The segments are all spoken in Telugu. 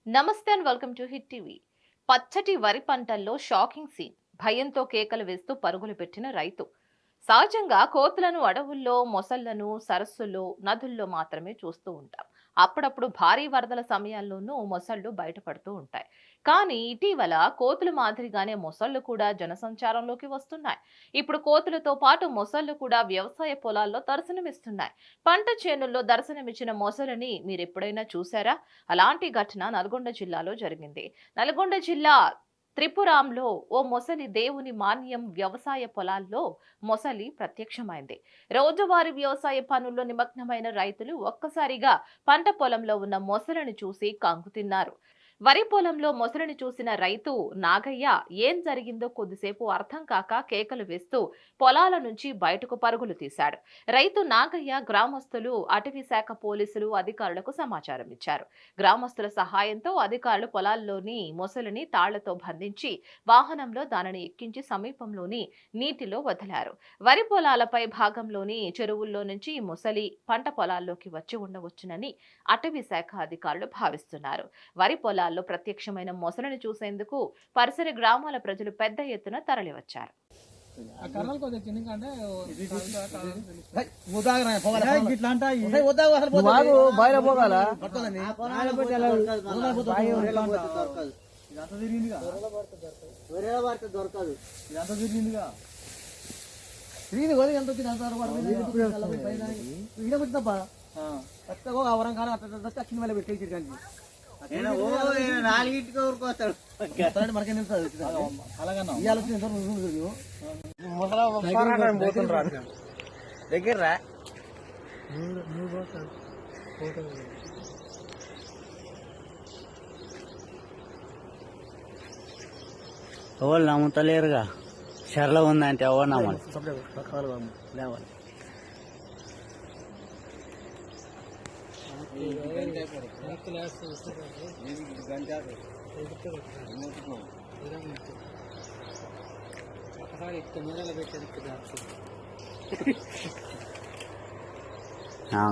నమస్తే and welcome to hit TV. పచ్చటి వరి పంటల్లో షాకింగ్ సీన్. భయంతో కేకలు వేస్తూ పరుగులు పెట్టిన రైతు. సహజంగా కోతులను అడవుల్లో, మొసళ్లను సరస్సుల్లో, నదుల్లో మాత్రమే చూస్తూ ఉంటాం. అప్పుడప్పుడు భారీ వరదల సమయాల్లోనూ మొసళ్లు బయటపడుతూ ఉంటాయి. కానీ ఇటీవల కోతుల మాదిరిగానే మొసళ్లు కూడా జనసంచారంలోకి వస్తున్నాయి. ఇప్పుడు కోతులతో పాటు మొసళ్లు కూడా వ్యవసాయ పొలాల్లో దర్శనమిస్తున్నాయి. పంట చేనుల్లో దర్శనమిచ్చిన మొసలిని మీరెప్పుడైనా చూసారా? అలాంటి ఘటన నల్గొండ జిల్లాలో జరిగింది. నల్గొండ జిల్లా త్రిపురాంలో ఓ మొసలి దేవుని మాన్యం వ్యవసాయ పొలాల్లో మొసలి ప్రత్యక్షమైంది. రోజువారీ వ్యవసాయ పనుల్లో నిమగ్నమైన రైతులు ఒక్కసారిగా పంట పొలంలో ఉన్న మొసలిని చూసి కంగుతిన్నారు. వరి పొలంలో మొసలిని చూసిన రైతు నాగయ్య ఏం జరిగిందో కొద్దిసేపు అర్థం కాక కేకలు వేస్తూ పొలాల నుంచి బయటకు పరుగులు తీశాడు. రైతు నాగయ్య గ్రామస్తులు, అటవీ శాఖ పోలీసులు, అధికారులకు సమాచారం ఇచ్చారు. గ్రామస్తుల సహాయంతో అధికారులు పొలాల్లోని మొసలిని తాళ్లతో బంధించి వాహనంలో దానిని ఎక్కించి సమీపంలోని నీటిలో వదిలారు. వరి పొలాలపై భాగంలోని చెరువుల్లో నుంచి ఈ మొసలి పంట పొలాల్లోకి వచ్చి ఉండవచ్చునని అటవీ శాఖ అధికారులు భావిస్తున్నారు. వరి పొలాల్లో ప్రత్యక్షమైన మొసలిని చూసేందుకు పరిసర గ్రామాల ప్రజలు పెద్ద ఎత్తున తరలివచ్చారు. ఎవరు నమ్ముతలేరుగా. చెరలో ఉందంటే ఎవరు నమ్మాలి?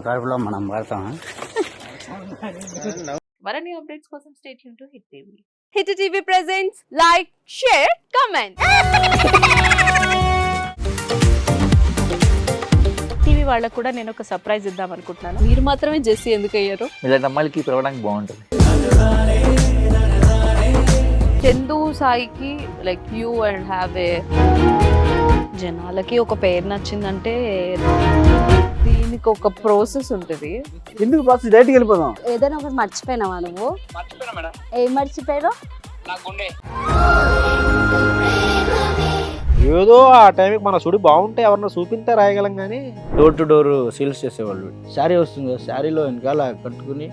కడుపులో మనం పడతాం. మరిన్ని అప్డేట్స్ కోసం stay tune to hit TV. Hit TV presents like, share, comment. TV వాళ్ళకు కూడా నేను ఒక సర్ప్రైజ్ ఇద్దాం అనుకుంటున్నాను. మీరు మాత్రమే జెస్సీ ఎందుకు అయ్యారు? ఇలాంటి అమ్మాయిలకి పిలవడానికి బాగుంటుంది. చందు సాయికి like you and have a జనాలకి ఒక పేరు నచ్చిందంటే దీనికి ఒక ప్రాసెస్ ఉంటుంది. ఎందుకు ప్రాసెస్ డైరెక్ట్గా వెళ్ళిపోదాం. ఏదైనా ఒకటి మర్చిపోయినావా నువ్వు? ఏం మర్చిపోయావు? ఏదో ఆ టైంకి మన సుడి బాగుంటే ఎవరన్నా చూపిస్తే రాయగలం కానీ డోర్ టు డోర్ సేల్స్ చేసేవాళ్ళు. శారీ వస్తుంది, శారీలో వెనకాల కట్టుకుని